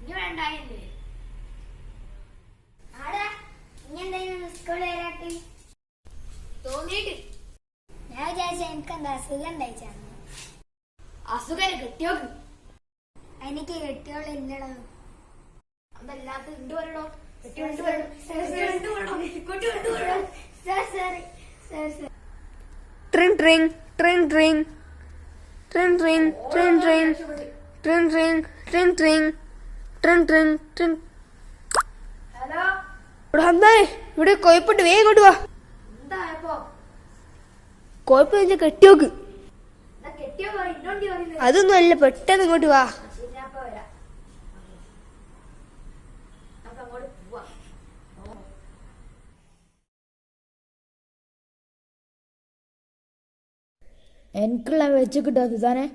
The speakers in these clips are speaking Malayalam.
ഇനി വേണ്ടായില്ലേ? ആടാ ഇനി സ്കൂളിൽ വരാട്ടി തോന്നിയിട്ട് ഞാൻ വിചാരിച്ച എനിക്കെന്താ അസുഖം ഉണ്ടായിച്ചാണ്. അസുഖം കെട്ടിയോക്ക് എനിക്ക് കെട്ടിയോളില്ലടോ. അതല്ലാത്ത ഉണ്ട് പറയണോ? Tring tring tring tring tring tring tring tring tring tring tring tring tring tring tring. Hello, ഇവിടെ വന്നാലേ ഇവിടെ കോയപ്പുണ്ട്, വേഗം കൊണ്ട് വാ. എന്തായപ്പോ? കോയപ്പ് കെട്ടിയോക്ക്. കെട്ടിയോ ഇന്നോണ്ടി പറയുന്നത്? അതൊന്നും അല്ല, പെട്ടെന്ന് ഇങ്ങോട്ട് വാ. ശരി, ഞാൻ ഇപ്പൊ വരാം. നമുക്ക് അങ്ങോട്ട് പോവാം. എനിക്കുള്ള വെച്ച് കിട്ടോ സുധാനെ?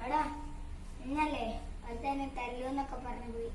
എടാ ഇന്നല്ലേ അത് തന്നെ തല്ലൂന്നൊക്കെ പറഞ്ഞു പോയി.